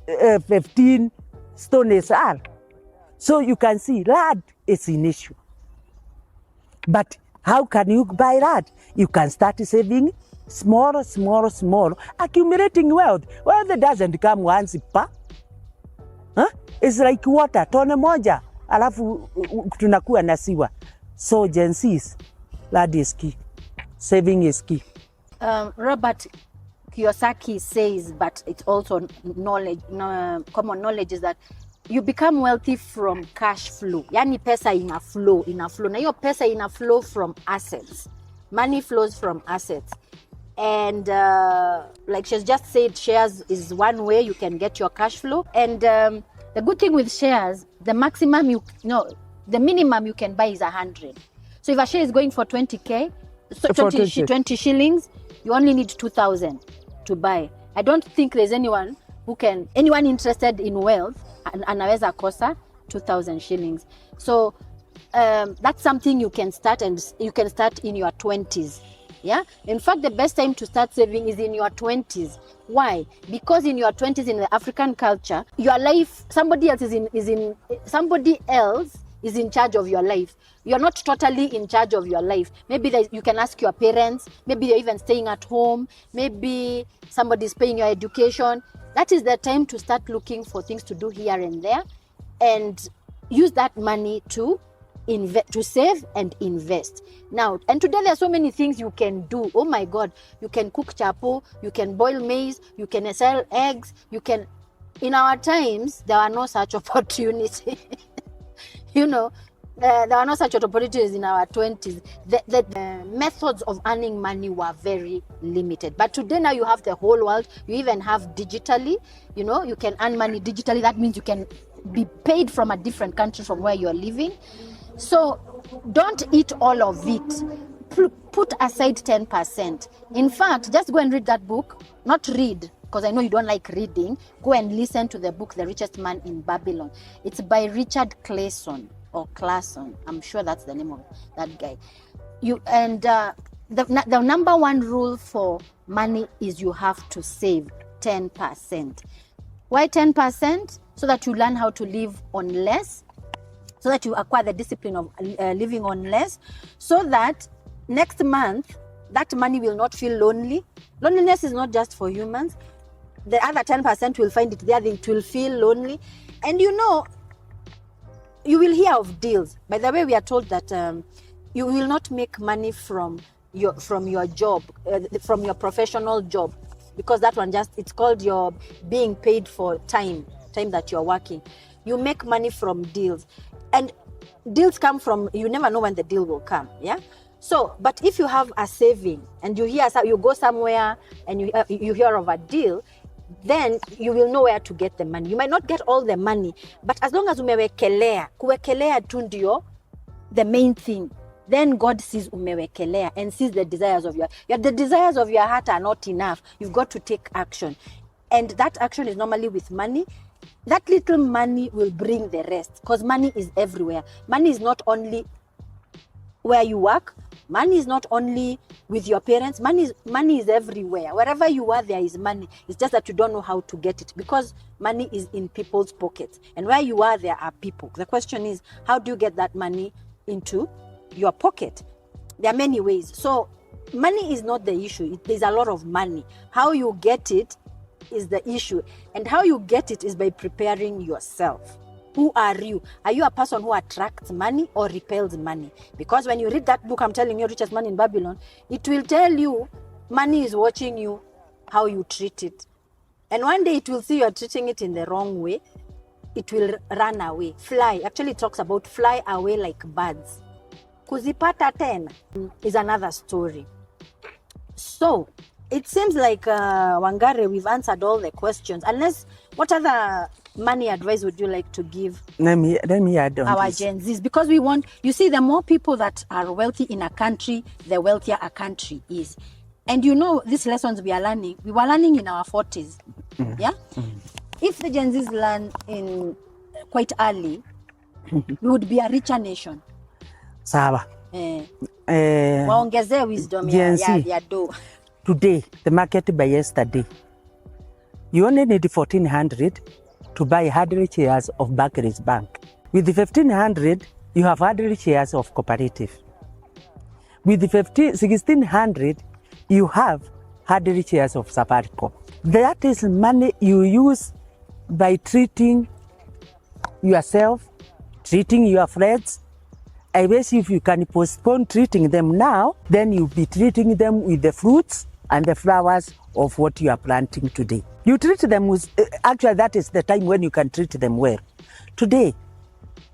15 stones are. So you can see land is an issue. But how can you buy that? You can start saving small, accumulating wealth. Wealth doesn't come once pa. It's like water, tone moja, alafu tunakuwa na siwa. So Gen Z's, that is key. Saving is key. Robert Kiyosaki says, but it's also knowledge, common knowledge is that you become wealthy from cash flow. Yani pesa ina flow. Na hiyo pesa ina flow from assets. Money flows from assets. And like she's just said, shares is one way you can get your cash flow. And the good thing with shares, the minimum you can buy is 100. So if a share is going for 20K, so 20 shillings, you only need 2,000 to buy. I don't think there's anyone interested in wealth anaweza kosa 2,000 shillings. So that's something you can start, and you can start in your 20s. Yeah, in fact, the best time to start saving is in your 20s. Why? Because in your 20s, in the African culture, your life, somebody else is in charge of your life. You're not totally in charge of your life. Maybe you can ask your parents. Maybe you're even staying at home. Maybe somebody's paying your education. That is the time to start looking for things to do here and there, and use that money to save and invest. Now, and today there are so many things you can do. Oh my God, you can cook chapo, you can boil maize, you can sell eggs, in our times, there are no such opportunity. There are no such opportunities in our 20s. The methods of earning money were very limited. But today now you have the whole world. You even have digitally, you can earn money digitally. That means you can be paid from a different country from where you're living. So don't eat all of it. Put aside 10%. In fact, just go and read that book. Not read. because I know you don't like reading, go and listen to the book The Richest Man in Babylon. It's by Richard Clayson or Clason. I'm sure that's the name of that guy. The number one rule for money is you have to save 10%. Why 10%? So that you learn how to live on less, so that you acquire the discipline of living on less, so that next month that money will not feel lonely. Loneliness is not just for humans. The other 10% will find it there, it will feel lonely. And you know, you will hear of deals. By the way, we are told that you will not make money from your job, from your professional job, because that one it's called your being paid for time that you're working. You make money from deals, and deals come from, you never know when the deal will come. Yeah. So, but if you have a saving and you go somewhere and you hear of a deal, then you will know where to get the money. You might not get all the money, but as long as kuwekelea tu ndio the main thing, then God sees umewekelea and sees the desires of the desires of your heart are not enough. You've got to take action. And that action is normally with money. That little money will bring the rest, because money is everywhere. Money is not only where you work. Money is not only with your parents. Money is everywhere. Wherever you are, there is money. It's just that you don't know how to get it, because money is in people's pockets. And where you are, there are people. The question is, how do you get that money into your pocket? There are many ways. So money is not the issue. There's a lot of money. How you get it is the issue. And how you get it is by preparing yourself. Who are you? Are you a person who attracts money or repels money? Because when you read that book, I'm telling you, Richest Man in Babylon, it will tell you money is watching you, how you treat it. And one day it will see you're treating it in the wrong way. It will run away, fly. Actually, it talks about fly away like birds. Kuzipata tena is another story. So it seems like, Wangare, we've answered all the questions. Unless, what other money advice would you like to give let me add on our this. Gen Zs? Because we want, you see, the more people that are wealthy in a country, the wealthier a country is. And you know, these lessons we were learning in our 40s. Yeah? If the Gen Zs learn in quite early, we would be a richer nation. Sawa. Waongezee wisdom ya do. Today, the market by yesterday, you only need 1,400 to buy 100 shares of Barclays Bank. With the 1,500, you have 100 shares of Cooperative. With the 1,600, you have 100 shares of Safaricom. That is money you use by treating yourself, treating your friends. I wish if you can postpone treating them now, then you'll be treating them with the fruits and the flowers of what you are planting today. You treat them with, actually that is the time when you can treat them well. Today,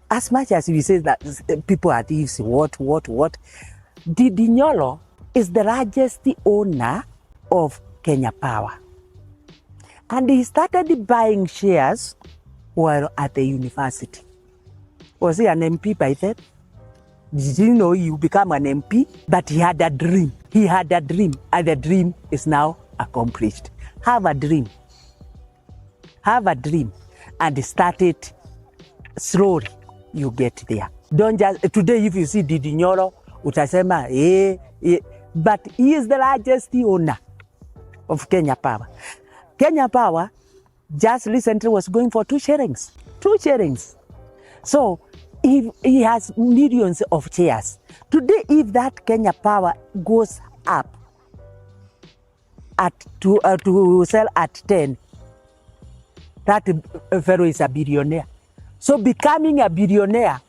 as much as we say that people are thieves, what, Didi Nyoro is the largest owner of Kenya Power. And he started buying shares while at the university. Was he an MP by then? Did you know you become an MP? But he had a dream. He had a dream, and the dream is now accomplished. Have a dream. Have a dream, and start it slowly. You get there. Don't just, today if you see Didi Nyoro, utasema, but he is the largest owner of Kenya Power. Kenya Power just recently was going for 2 shillings. 2 shillings. So, he has millions of shares. Today, if that Kenya Power goes up to sell at 10, that fellow is a billionaire. So becoming a billionaire,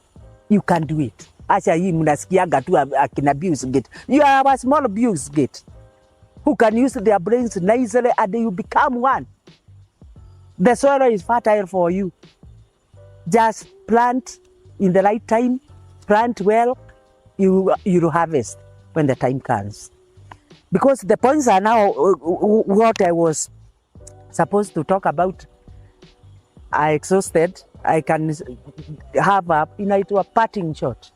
you can do it. Asha hii mnasikiaga tu akina Bills Gate. You are a small Bills Gate who can use their brains nicely and you become one. The soil is fertile for you. Just plant in the right time, plant well, you harvest when the time comes. Because the points are now what I was supposed to talk about. I exhausted. I can have a parting shot.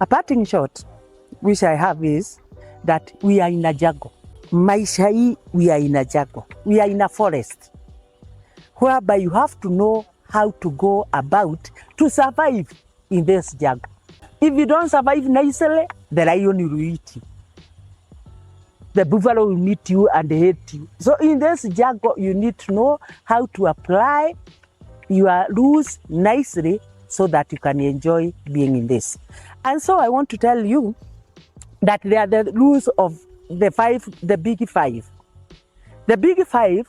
A parting shot which I have is that we are in a jungle. maisha hii, we are in a jungle, we are in a forest, whereby you have to know how to go about to survive in this jungle. If you don't survive nicely, the lion will eat you. The buffalo will meet you and hate you. So in this jungle, you need to know how to apply your rules nicely so that you can enjoy being in this. And so I want to tell you that there are the rules of the big five. The big five,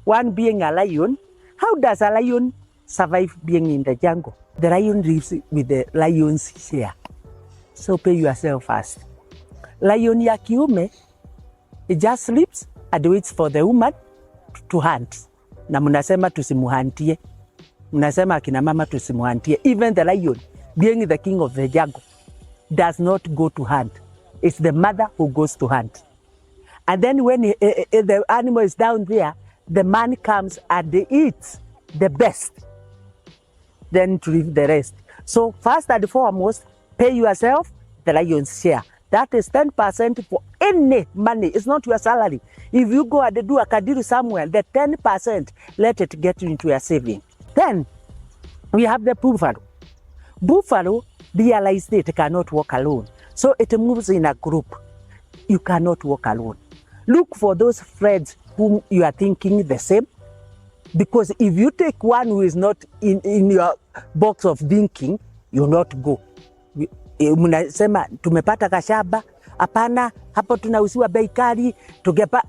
one being a lion. How does a lion survive being in the jungle? The lion lives with the lion's share. So pay yourself first. Lion ya kiume, it just sleeps and waits for the woman to hunt. Na mnasema tusimuhantie. Mnasema akina mama tusimuhantie. Even the lion, being the king of the jungle, does not go to hunt. It's the mother who goes to hunt. And then when the animal is down there, the man comes and eats the best, then to leave the rest. So first and foremost, pay yourself the lion's share. That is 10% for any money. It's not your salary. If you go and do a kadiri somewhere, the 10%, let it get into your saving. Then we have the buffalo. Buffalo realized it cannot walk alone. So it moves in a group. You cannot walk alone. Look for those friends whom you are thinking the same. Because if you take one who is not in your box of thinking, you'll not go. Mnasema tumepata kashaba, hapana, hapo tunauziwa bei kali, tugepa,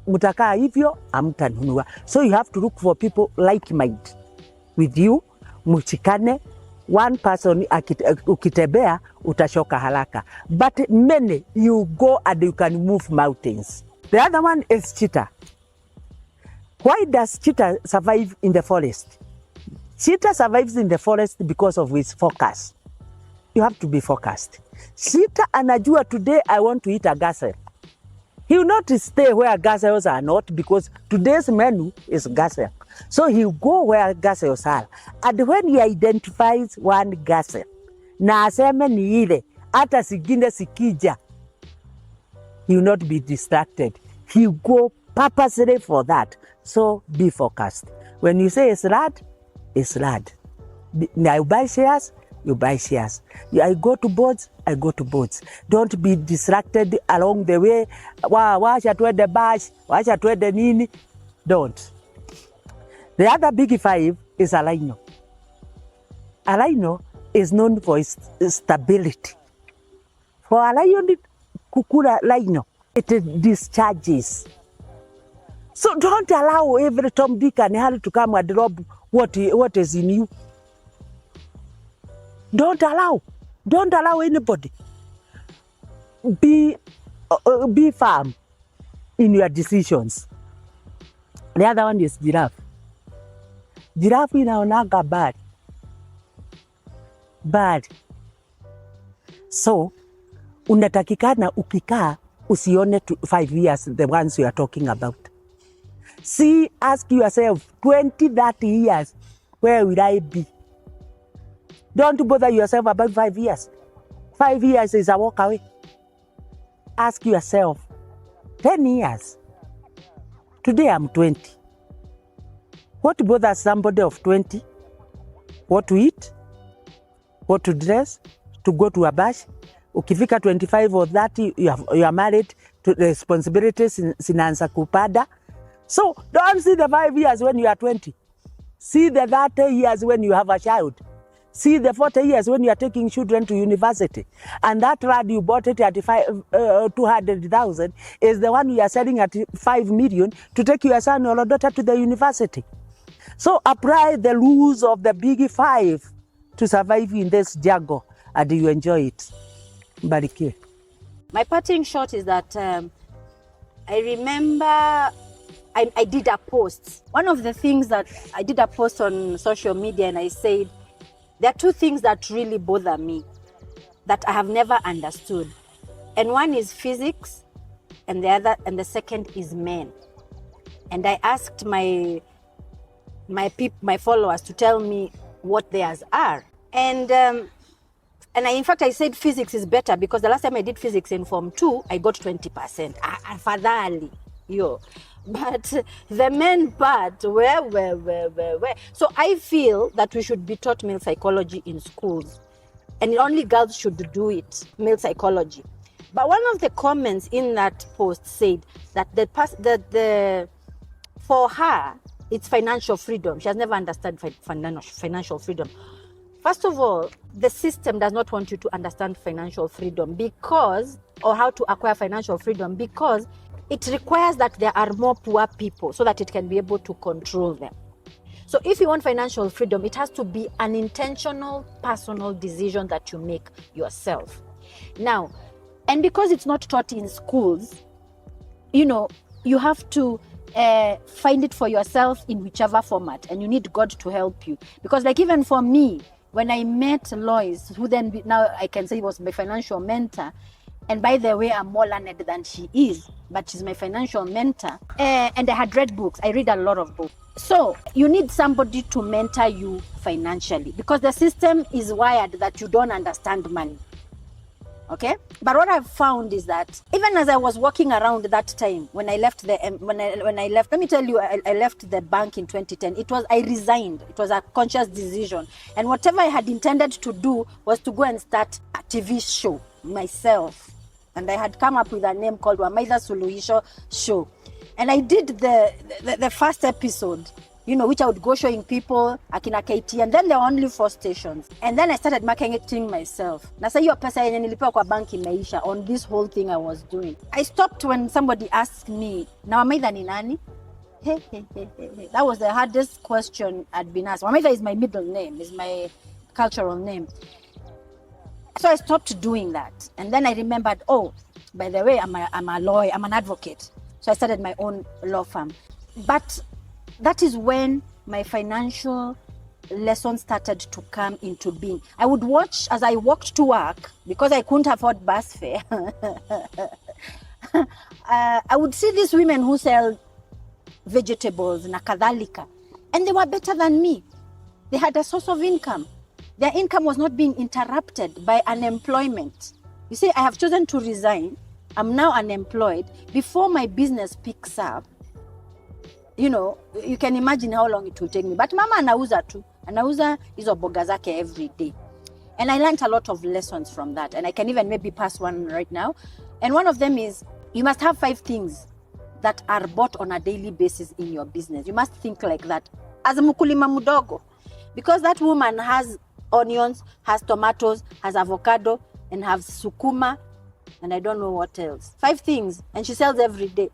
mutakaa hivyo, hamtanunua. So you have to look for people like mind with you, muchikane. One person ukitembea utashoka haraka. But many, you go and you can move mountains. The other one is cheetah. Why does cheetah survive in the forest? Cheetah survives in the forest because of its focus. You have to be focused. Cheetah anajua today I want to eat a gazelle. He will not stay where gazelles are not, because today's menu is gazelle. So he will go where gazelles are. And when he identifies one gazelle, na aseme ni ile, hata sigine sikija, he will not be distracted. He will go purposely for that. So be focused. When you say it's rad, it's rad. Now you buy shares, you buy shares. I go to boards, I go to boards. Don't be distracted along the way. Washa tuende bash, washa tuende nini. Don't. The other big five is a rhino. A rhino is known for its stability. For a lion, kukula rhino, it discharges. So don't allow every Tom, Dick and Harry to come and rob what is in you. Don't allow anybody. Be firm in your decisions. The other one is giraffe. Giraffe inaonaga bad. So unatakikana ukikaa usione 5 years, the ones you are talking about. See, ask yourself, 20, 30 years, where will I be? Don't bother yourself about 5 years. 5 years is a walk away. Ask yourself, 10 years. Today I'm 20. What bothers somebody of 20? What to eat? What to dress? To go to a bash? Ukifika 25 or 30, you are married, to the responsibilities zinaanza kupada. So don't see the 5 years when you are 20. See the 30 years when you have a child. See the 40 years when you are taking children to university. And that rad you bought it at 200,000 is the one you are selling at 5 million to take your son or daughter to the university. So apply the rules of the big five to survive in this jungle and you enjoy it. Barikiwe. My parting shot is that I remember I did a post. One of the things that I did a post on social media, and I said, there are two things that really bother me that I have never understood. And one is physics, and the second is men. And I asked my followers to tell me what theirs are. And And in fact, I said physics is better because the last time I did physics in Form 2, I got 20%. Afadhali, yo. But the men part, where. So I feel that we should be taught male psychology in schools. And only girls should do it, male psychology. But one of the comments in that post said that for her, it's financial freedom. She has never understood financial freedom. First of all, the system does not want you to understand financial freedom or how to acquire financial freedom, because it requires that there are more poor people so that it can be able to control them. So if you want financial freedom, it has to be an intentional, personal decision that you make yourself. Now, and because it's not taught in schools, you have to find it for yourself in whichever format, and you need God to help you. Because like even for me, when I met Lois, who then now I can say was my financial mentor, and by the way, I'm more learned than she is, but she's my financial mentor, and I had read books. I read a lot of books. So you need somebody to mentor you financially, because the system is wired that you don't understand money. Okay, but what I've found is that even as I was walking around that time when I left let me tell you, I left the bank in 2010. I resigned. It was a conscious decision, and whatever I had intended to do was to go and start a TV show myself, and I had come up with a name called Wamaitha Suluhisho Show, and I did the first episode, which I would go showing people akina KT, and then there were only 4 stations. And then I started marketing myself. Na sasa hiyo pesa yenye nilipewa kwa banki imeisha on this whole thing I was doing. I stopped when somebody asked me, na Wamaitha ni nani? That was the hardest question I'd been asked. Wamaitha is my middle name, is my cultural name. So I stopped doing that. And then I remembered, oh, by the way, I'm a lawyer, I'm an advocate. So I started my own law firm. But that is when my financial lessons started to come into being. I would watch as I walked to work, because I couldn't afford bus fare. I would see these women who sell vegetables na kadhalika, and they were better than me. They had a source of income. Their income was not being interrupted by unemployment. You see, I have chosen to resign. I'm now unemployed. Before my business picks up, you can imagine how long it will take me. But mama anauza hizo boga zake every day. And I learned a lot of lessons from that. And I can even maybe pass one right now. And one of them is, you must have 5 things that are bought on a daily basis in your business. You must think like that as a mkulima mudogo. Because that woman has onions, has tomatoes, has avocado, and has sukuma, and I don't know what else. 5 things. And she sells every day,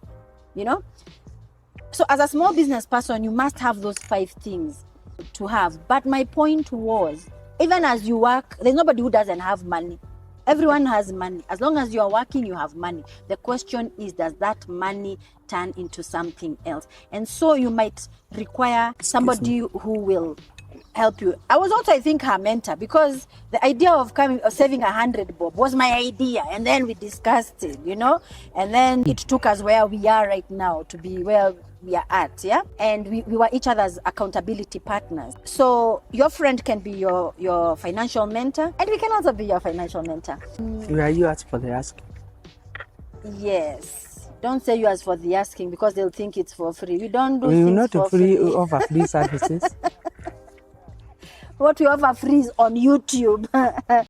So as a small business person, you must have those 5 things to have. But my point was, even as you work, there's nobody who doesn't have money. Everyone has money. As long as you are working, you have money. The question is, does that money turn into something else? And so you might require somebody who will help you. I was also, I think, her mentor, because the idea of saving 100 bob was my idea, and then we discussed it, and then it took us where we are right now to be where we are at, yeah? And we were each other's accountability partners. So your friend can be your financial mentor, and we can also be your financial mentor. Are you asked for the asking? Yes. Don't say you ask for the asking, because they'll think it's for free. We don't do things not for free. free. Offer free services. What we offer free is on YouTube.